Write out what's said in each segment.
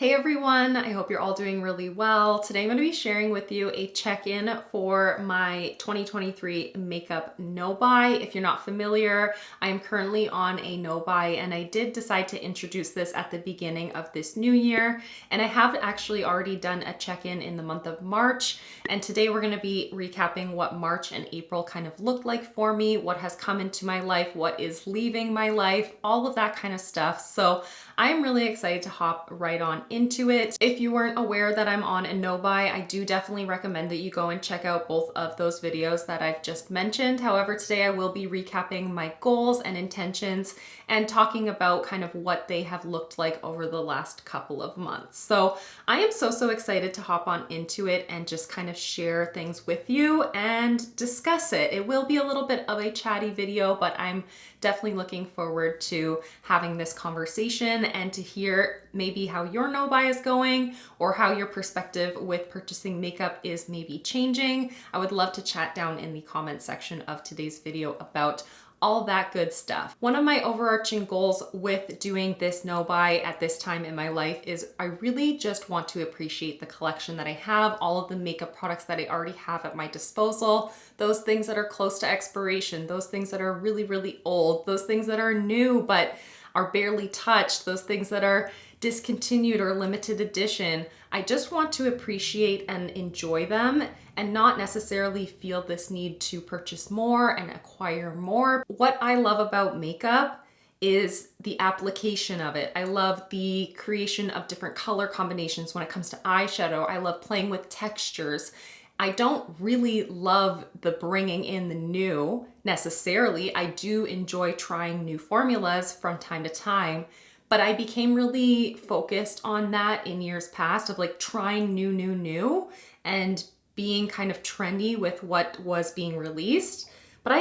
Hey everyone, I hope you're all doing really well. Today I'm going to be sharing with you a check-in for my 2023 makeup no-buy. If you're not familiar, I am currently on a no-buy and I did decide to introduce this at the beginning of this new year. And I have actually already done a check-in in the month of March. And today we're going to be recapping what March and April kind of looked like for me, what has come into my life, what is leaving my life, all of that kind of stuff. So I'm really excited to hop right on into it. If you weren't aware that I'm on a no-buy, I do definitely recommend that you go and check out both of those videos that I've just mentioned. However, today I will be recapping my goals and intentions and talking about kind of what they have looked like over the last couple of months. So I am so excited to hop on into it and just kind of share things with you and discuss it. It will be a little bit of a chatty video, but I'm definitely looking forward to having this conversation and to hear maybe how your no-buy is going or how your perspective with purchasing makeup is maybe changing. I would love to chat down in the comment section of today's video about all that good stuff. One of my overarching goals with doing this no-buy at this time in my life is I really just want to appreciate the collection that I have, all of the makeup products that I already have at my disposal, those things that are close to expiration, those things that are really old, those things that are new but are barely touched, those things that are discontinued or limited edition. I just want to appreciate and enjoy them and not necessarily feel this need to purchase more and acquire more. What I love about makeup is the application of it. I love the creation of different color combinations when it comes to eyeshadow. I love playing with textures. I don't really love the bringing in the new necessarily. I do enjoy trying new formulas from time to time, but I became really focused on that in years past of like trying new and being kind of trendy with what was being released. But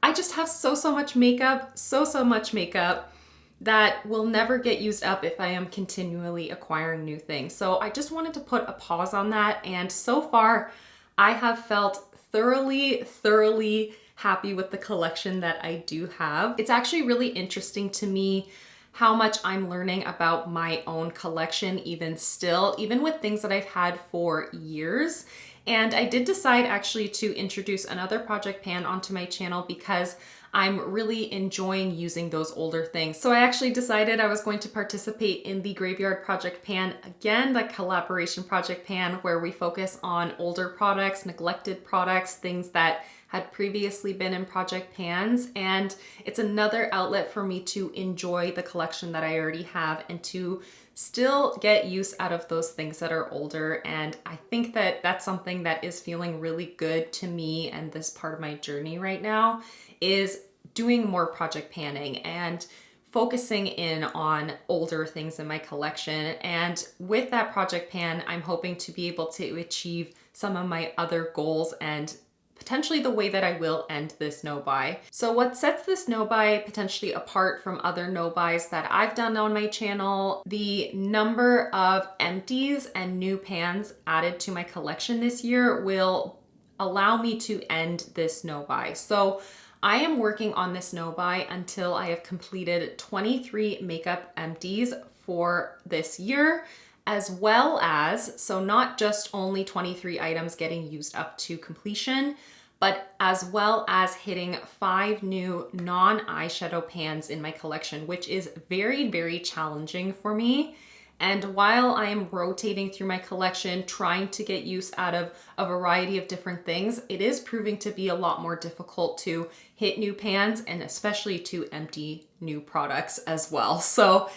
I just have so much makeup, so much makeup that will never get used up if I am continually acquiring new things. So I just wanted to put a pause on that. And so far, I have felt thoroughly happy with the collection that I do have. It's actually really interesting to me how much I'm learning about my own collection even still, even with things that I've had for years. And I did decide actually to introduce another project pan onto my channel because I'm really enjoying using those older things. So I actually decided I was going to participate in the Graveyard Project Pan again, the collaboration project pan where we focus on older products, neglected products, things that had previously been in project pans. And it's another outlet for me to enjoy the collection that I already have and to still get use out of those things that are older. And I think that that's something that is feeling really good to me and this part of my journey right now is doing more project panning and focusing in on older things in my collection. And with that project pan, I'm hoping to be able to achieve some of my other goals and potentially the way that I will end this no-buy. So what sets this no-buy potentially apart from other no-buys that I've done on my channel, the number of empties and new pans added to my collection this year will allow me to end this no-buy. So I am working on this no-buy until I have completed 23 makeup empties for this year, as well as, so not just only 23 items getting used up to completion, but as well as hitting 5 new non-eyeshadow pans in my collection, which is very challenging for me. And while I am rotating through my collection, trying to get use out of a variety of different things, it is proving to be a lot more difficult to hit new pans and especially to empty new products as well. So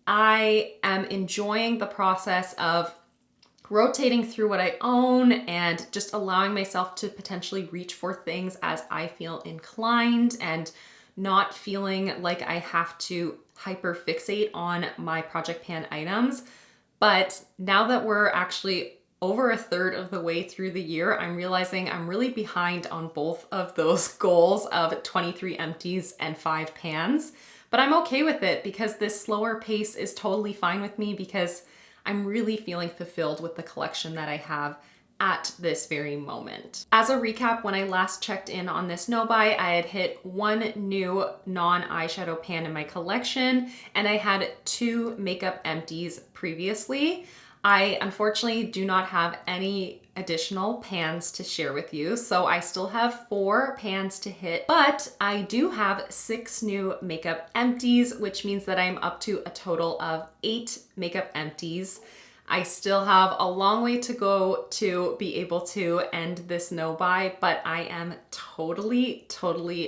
I am enjoying the process of rotating through what I own and just allowing myself to potentially reach for things as I feel inclined and not feeling like I have to hyper fixate on my project pan items. But now that we're actually over a third of the way through the year, I'm realizing I'm really behind on both of those goals of 23 empties and 5 pans. But I'm okay with it because this slower pace is totally fine with me because I'm really feeling fulfilled with the collection that I have at this very moment. As a recap, when I last checked in on this no buy, I had hit one new non-eyeshadow pan in my collection, and I had 2 makeup empties previously. I unfortunately do not have any additional pans to share with you, so I still have 4 pans to hit, but I do have 6 new makeup empties, which means that I'm up to a total of 8 makeup empties. I still have a long way to go to be able to end this no buy, but I am totally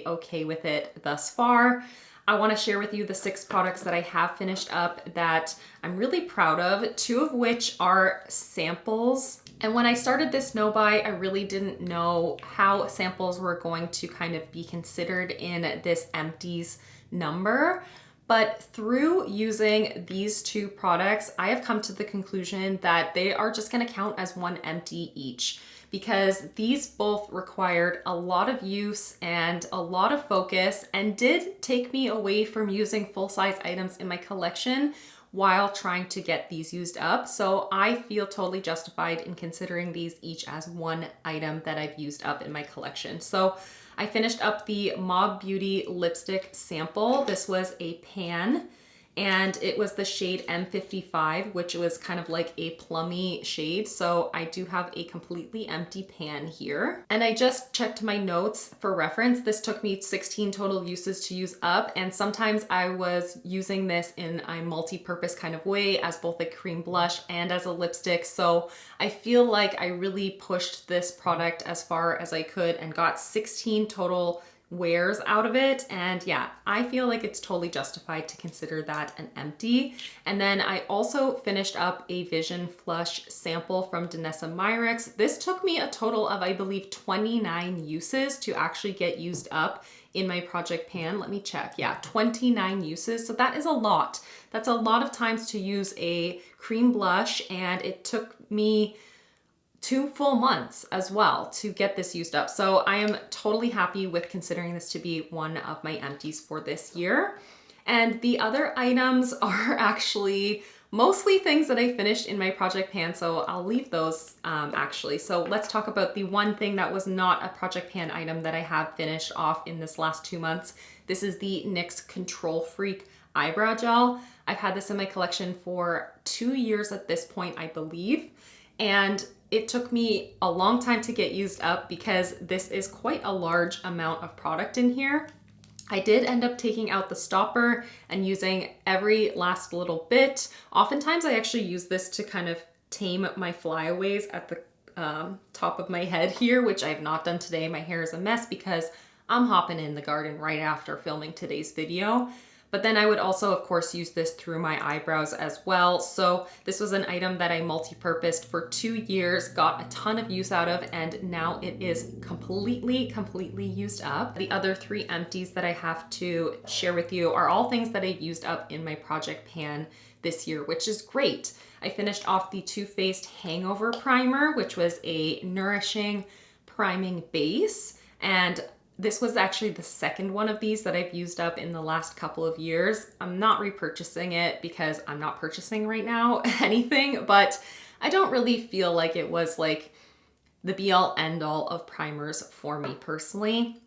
okay with it thus far. I want to share with you the 6 products that I have finished up that I'm really proud of, 2 of which are samples. And when I started this no buy, I really didn't know how samples were going to kind of be considered in this empties number. But through using these 2 products, I have come to the conclusion that they are just going to count as 1 empty each, because these both required a lot of use and a lot of focus and did take me away from using full-size items in my collection while trying to get these used up. So I feel totally justified in considering these each as 1 item that I've used up in my collection. So I finished up the Mob Beauty lipstick sample. This was a pan, and it was the shade M55, which was kind of like a plummy shade. So I do have a completely empty pan here. And I just checked my notes for reference. This took me 16 total uses to use up. And sometimes I was using this in a multi-purpose kind of way as both a cream blush and as a lipstick. So I feel like I really pushed this product as far as I could and got 16 total wears out of it. And yeah, I feel like it's totally justified to consider that an empty. And then I also finished up a Vision Flush sample from Danessa Myricks. This took me a total of, I believe, 29 uses to actually get used up in my project pan. Let me check. Yeah, 29 uses. So that is a lot. That's a lot of times to use a cream blush, and it took me 2 full months as well to get this used up. So I am totally happy with considering this to be one of my empties for this year. And the other items are actually mostly things that I finished in my project pan, so I'll leave those actually. So let's talk about the one thing that was not a project pan item that I have finished off in this last 2 months. This is the NYX Control Freak Eyebrow Gel. I've had this in my collection for 2 years at this point, I believe. And it took me a long time to get used up because this is quite a large amount of product in here. I did end up taking out the stopper and using every last little bit. Oftentimes I actually use this to kind of tame my flyaways at the top of my head here, which I have not done today. My hair is a mess because I'm hopping in the garden right after filming today's video. But then I would also, of course, use this through my eyebrows as well. So this was an item that I multi-purposed for 2 years, got a ton of use out of, and now it is completely used up. The other 3 empties that I have to share with you are all things that I've used up in my project pan this year, which is great. I finished off the Too Faced Hangover Primer, which was a nourishing priming base, and this was actually the second one of these that I've used up in the last couple of years. I'm not repurchasing it because I'm not purchasing right now anything, but I don't really feel like it was like the be all end all of primers for me personally.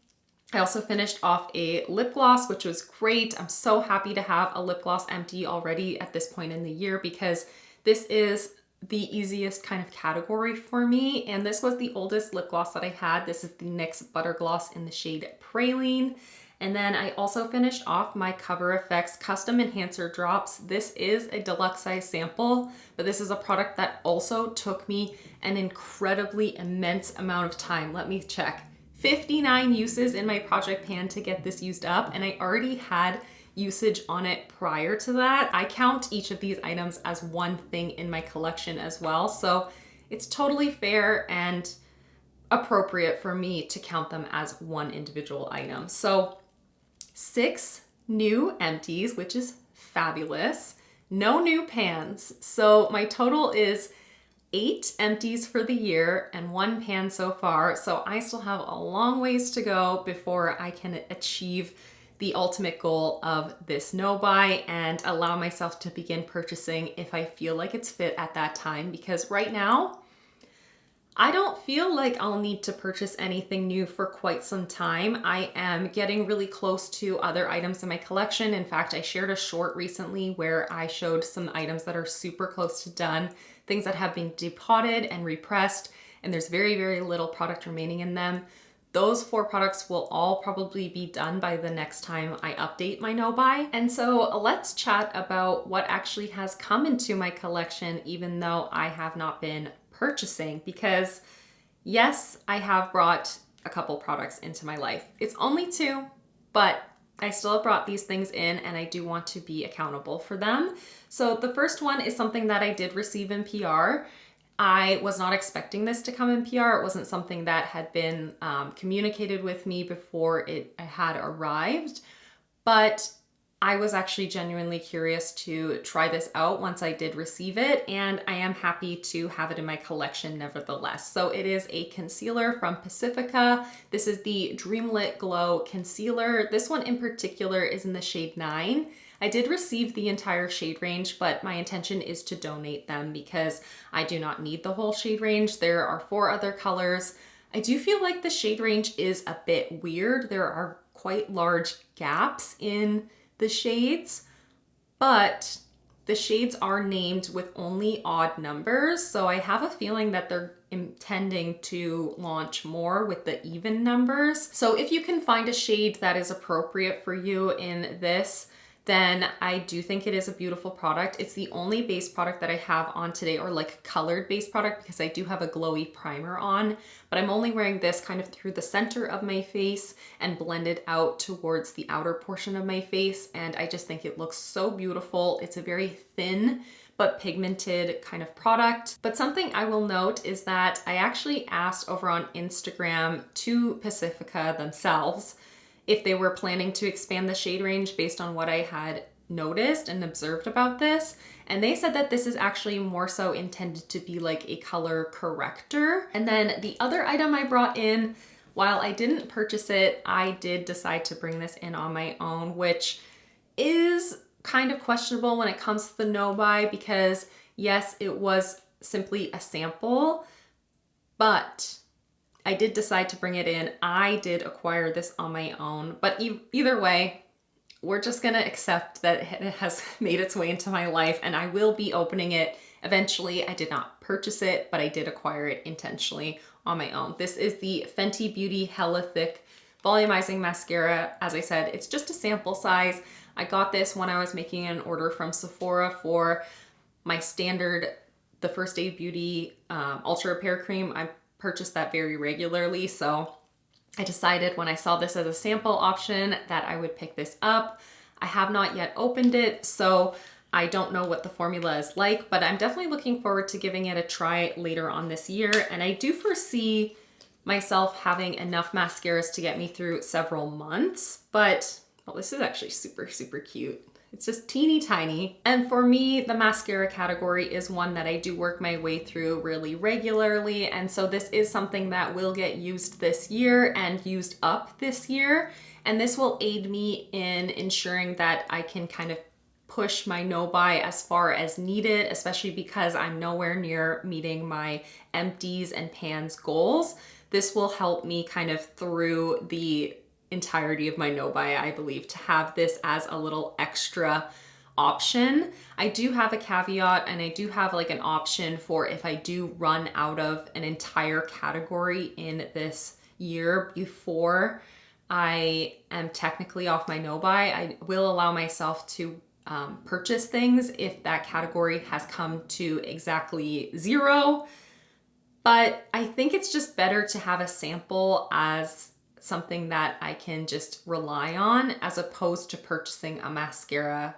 I also finished off a lip gloss, which was great. I'm so happy to have a lip gloss empty already at this point in the year because this is the easiest kind of category for me. And this was the oldest lip gloss that I had. This is the NYX Butter Gloss in the shade Praline. And then I also finished off my Cover FX Custom Enhancer Drops. This is a deluxe size sample, but this is a product that also took me an incredibly immense amount of time. Let me check. 59 uses in my project pan to get this used up, and I already had usage on it prior to that. I count each of these items as one thing in my collection as well. So it's totally fair and appropriate for me to count them as one individual item. So 6 new empties, which is fabulous. No new pans. So my total is 8 empties for the year and 1 pan so far. So I still have a long ways to go before I can achieve the ultimate goal of this no buy and allow myself to begin purchasing if I feel like it's fit at that time. Because right now, I don't feel like I'll need to purchase anything new for quite some time. I am getting really close to other items in my collection. In fact, I shared a short recently where I showed some items that are super close to done, things that have been depotted and repressed, and there's very, very little product remaining in them. Those 4 products will all probably be done by the next time I update my no buy. And so let's chat about what actually has come into my collection, even though I have not been purchasing, because yes, I have brought a couple products into my life. It's only 2, but I still have brought these things in and I do want to be accountable for them. So the first one is something that I did receive in PR. I was not expecting this to come in PR. It wasn't something that had been communicated with me before it had arrived, but I was actually genuinely curious to try this out once I did receive it, and I am happy to have it in my collection nevertheless. So it is a concealer from Pacifica. This is the Dreamlit Glow Concealer. This one in particular is in the shade 9. I did receive the entire shade range, but my intention is to donate them because I do not need the whole shade range. There are 4 other colors. I do feel like the shade range is a bit weird. There are quite large gaps in the shades, but the shades are named with only odd numbers. So I have a feeling that they're intending to launch more with the even numbers. So if you can find a shade that is appropriate for you in this, then I do think it is a beautiful product. It's the only base product that I have on today, or like colored base product, because I do have a glowy primer on, but I'm only wearing this kind of through the center of my face and blended out towards the outer portion of my face. And I just think it looks so beautiful. It's a very thin but pigmented kind of product. But something I will note is that I actually asked over on Instagram to Pacifica themselves if they were planning to expand the shade range based on what I had noticed and observed about this. And they said that this is actually more so intended to be like a color corrector. And then the other item I brought in, while I didn't purchase it, I did decide to bring this in on my own, which is kind of questionable when it comes to the no buy, because yes, it was simply a sample, but I did decide to bring it in. I did acquire this on my own, but either way, we're just gonna accept that it has made its way into my life and I will be opening it eventually. I did not purchase it, but I did acquire it intentionally on my own. This is the Fenty Beauty Hella Thick Volumizing Mascara. As I said, it's just a sample size. I got this when I was making an order from Sephora for my standard, the First Aid Beauty Ultra Repair Cream. I purchase that very regularly, so I decided when I saw this as a sample option that I would pick this up. I have not yet opened it, so I don't know what the formula is like, but I'm definitely looking forward to giving it a try later on this year. And I do foresee myself having enough mascaras to get me through several months, but well, this is actually super, super cute. It's just teeny tiny. And for me, the mascara category is one that I do work my way through really regularly. And so this is something that will get used this year and used up this year. And this will aid me in ensuring that I can kind of push my no buy as far as needed, especially because I'm nowhere near meeting my empties and pans goals. This will help me kind of through the entirety of my no buy, I believe, to have this as a little extra option. I do have a caveat, and I do have like an option for if I do run out of an entire category in this year before I am technically off my no buy. I will allow myself to purchase things if that category has come to exactly 0. But I think it's just better to have a sample as something that I can just rely on, as opposed to purchasing a mascara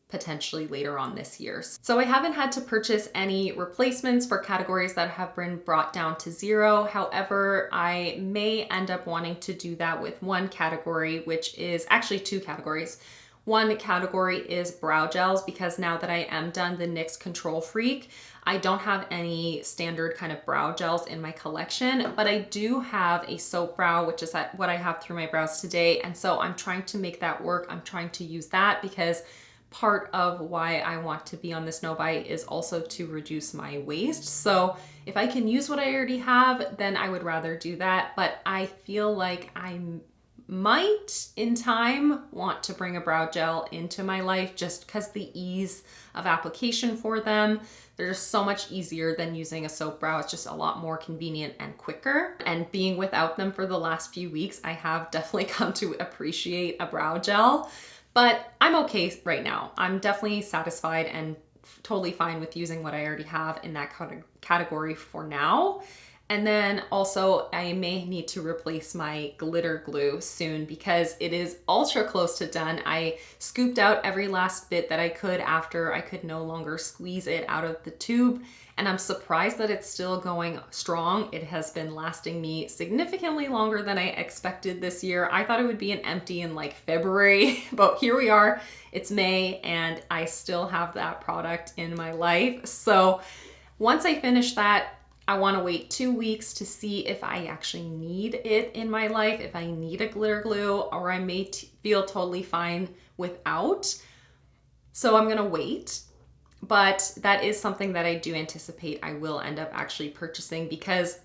potentially later on this year. So I haven't had to purchase any replacements for categories that have been brought down to 0. However, I may end up wanting to do that with one category, which is actually 2 categories. One category is brow gels, because now that I am done the NYX Control Freak, I don't have any standard kind of brow gels in my collection, but I do have a soap brow, which is what I have through my brows today. And so I'm trying to make that work. I'm trying to use that because part of why I want to be on this no buy is also to reduce my waste. So if I can use what I already have, then I would rather do that. But I feel like I might in time want to bring a brow gel into my life just because the ease of application for them. They're just so much easier than using a soap brow. It's just a lot more convenient and quicker. And being without them for the last few weeks, I have definitely come to appreciate a brow gel. But I'm okay right now. I'm definitely satisfied and totally fine with using what I already have in that category for now. And then also I may need to replace my glitter glue soon because it is ultra close to done. I scooped out every last bit that I could after I could no longer squeeze it out of the tube. And I'm surprised that it's still going strong. It has been lasting me significantly longer than I expected this year. I thought it would be an empty in like February, but here we are. It's May and I still have that product in my life. So once I finish that, I want to wait 2 weeks to see if I actually need it in my life, if I need a glitter glue, or I may feel totally fine without. So I'm going to wait. But that is something that I do anticipate I will end up actually purchasing because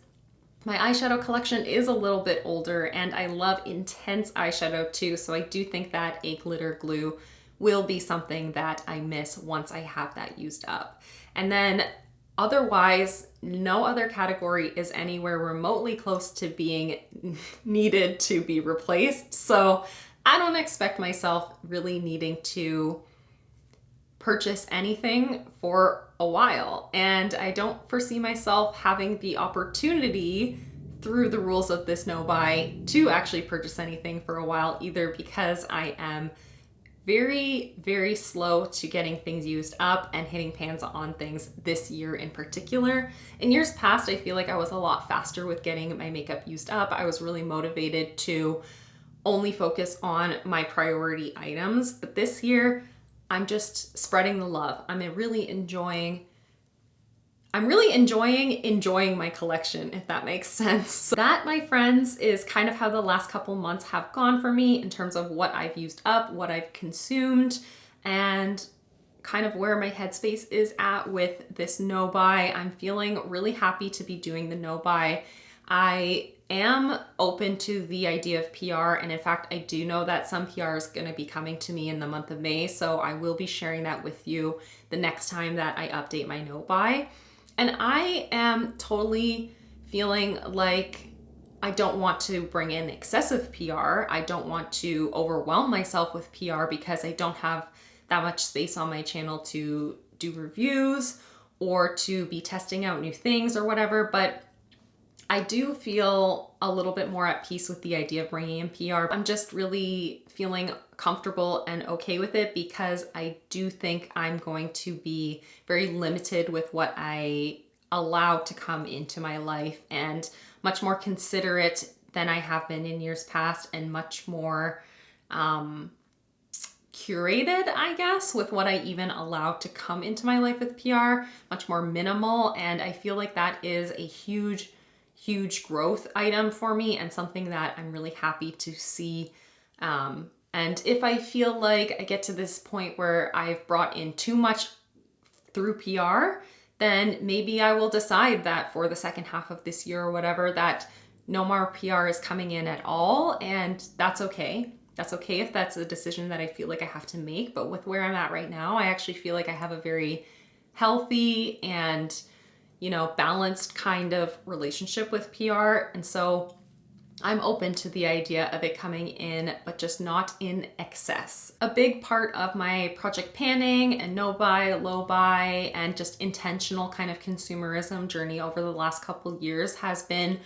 my eyeshadow collection is a little bit older and I love intense eyeshadow too. So I do think that a glitter glue will be something that I miss once I have that used up. And then otherwise, no other category is anywhere remotely close to being needed to be replaced. So I don't expect myself really needing to purchase anything for a while. And I don't foresee myself having the opportunity through the rules of this no buy to actually purchase anything for a while either because I am very, very slow to getting things used up and hitting pans on things this year in particular. In years past, I feel like I was a lot faster with getting my makeup used up. I was really motivated to only focus on my priority items. But this year, I'm just spreading the love. I'm really enjoying my collection, if that makes sense. So that, my friends, is kind of how the last couple months have gone for me in terms of what I've used up, what I've consumed, and kind of where my headspace is at with this no buy. I'm feeling really happy to be doing the no buy. I am open to the idea of PR, and in fact, I do know that some PR is going to be coming to me in the month of May, so I will be sharing that with you the next time that I update my no buy. And I am totally feeling like I don't want to bring in excessive PR. I don't want to overwhelm myself with PR because I don't have that much space on my channel to do reviews or to be testing out new things or whatever. But I do feel a little bit more at peace with the idea of bringing in PR. I'm just really feeling comfortable and okay with it because I do think I'm going to be very limited with what I allow to come into my life and much more considerate than I have been in years past and much more curated, I guess, with what I even allow to come into my life with PR, much more minimal. And I feel like that is a huge growth item for me and something that I'm really happy to see. And if I feel like I get to this point where I've brought in too much through PR, then maybe I will decide that for the second half of this year or whatever, that no more PR is coming in at all. And that's okay. That's okay if that's a decision that I feel like I have to make. But with where I'm at right now, I actually feel like I have a very healthy and, balanced kind of relationship with PR. And so I'm open to the idea of it coming in, but just not in excess. A big part of my project panning and no buy, low buy, and just intentional kind of consumerism journey over the last couple years has been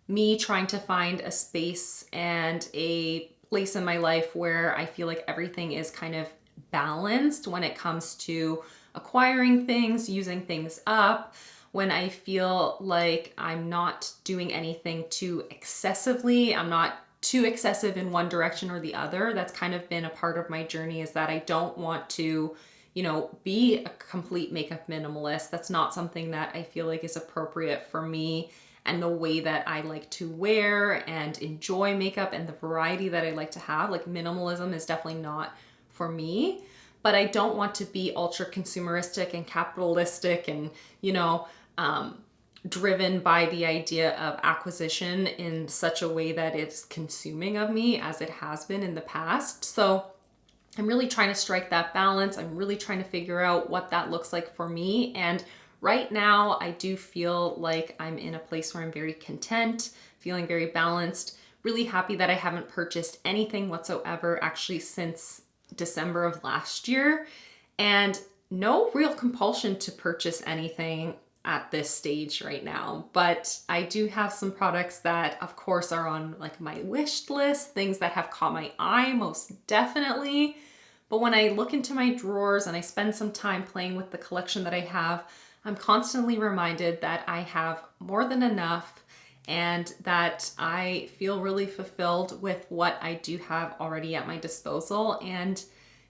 me trying to find a space and a place in my life where I feel like everything is kind of balanced when it comes to acquiring things, using things up, when I feel like I'm not doing anything too excessively, I'm not too excessive in one direction or the other. That's kind of been a part of my journey, is that I don't want to, be a complete makeup minimalist. That's not something that I feel like is appropriate for me and the way that I like to wear and enjoy makeup and the variety that I like to have. Like, minimalism is definitely not for me. but I don't want to be ultra consumeristic and capitalistic and, you know, driven by the idea of acquisition in such a way that it's consuming of me as it has been in the past. So I'm really trying to strike that balance. I'm really trying to figure out what that looks like for me. And right now I do feel like I'm in a place where I'm very content, feeling very balanced, really happy that I haven't purchased anything whatsoever actually since December of last year, and no real compulsion to purchase anything at this stage right now. But I do have some products that of course are on like my wish list, things that have caught my eye most definitely. But when I look into my drawers and I spend some time playing with the collection that I have, I'm constantly reminded that I have more than enough and that I feel really fulfilled with what I do have already at my disposal. And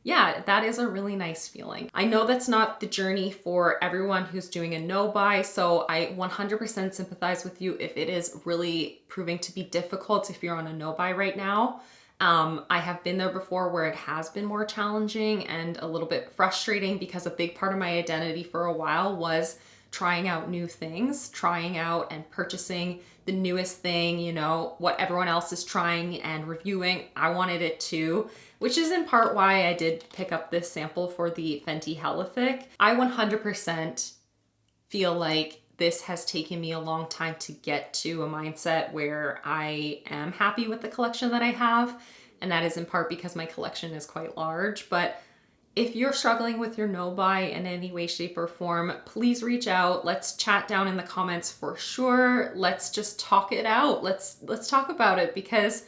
yeah, that is a really nice feeling. I know that's not the journey for everyone who's doing a no buy, so I 100% sympathize with you if it is really proving to be difficult if you're on a no buy right now. I have been there before where it has been more challenging and a little bit frustrating because a big part of my identity for a while was trying out new things, trying out and purchasing the newest thing, you know, what everyone else is trying and reviewing. I wanted it too, which is in part why I did pick up this sample for the Fenty Helithic. I 100% feel like this has taken me a long time to get to a mindset where I am happy with the collection that I have. And that is in part because my collection is quite large. But if you're struggling with your no buy in any way, shape, or form, please reach out. Let's chat down in the comments for sure. Let's just talk it out. Let's talk about it, because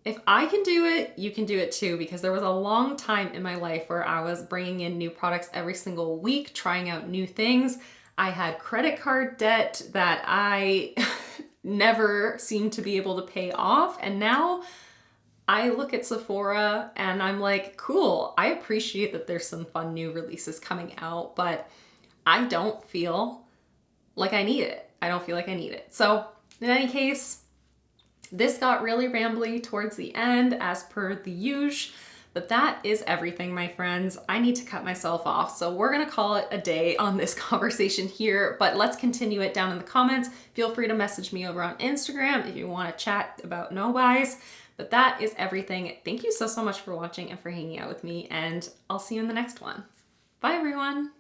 if I can do it, you can do it too. Because there was a long time in my life where I was bringing in new products every single week, trying out new things. I had credit card debt that I never seemed to be able to pay off. And now I look at Sephora and I'm like, cool, I appreciate that there's some fun new releases coming out, but I don't feel like I need it. I don't feel like I need it. So in any case, this got really rambly towards the end as per the usual, but that is everything, my friends. I need to cut myself off. So we're gonna call it a day on this conversation here, but let's continue it down in the comments. Feel free to message me over on Instagram if you wanna chat about no buys. But that is everything. Thank you so much for watching and for hanging out with me, and I'll see you in the next one. Bye, everyone.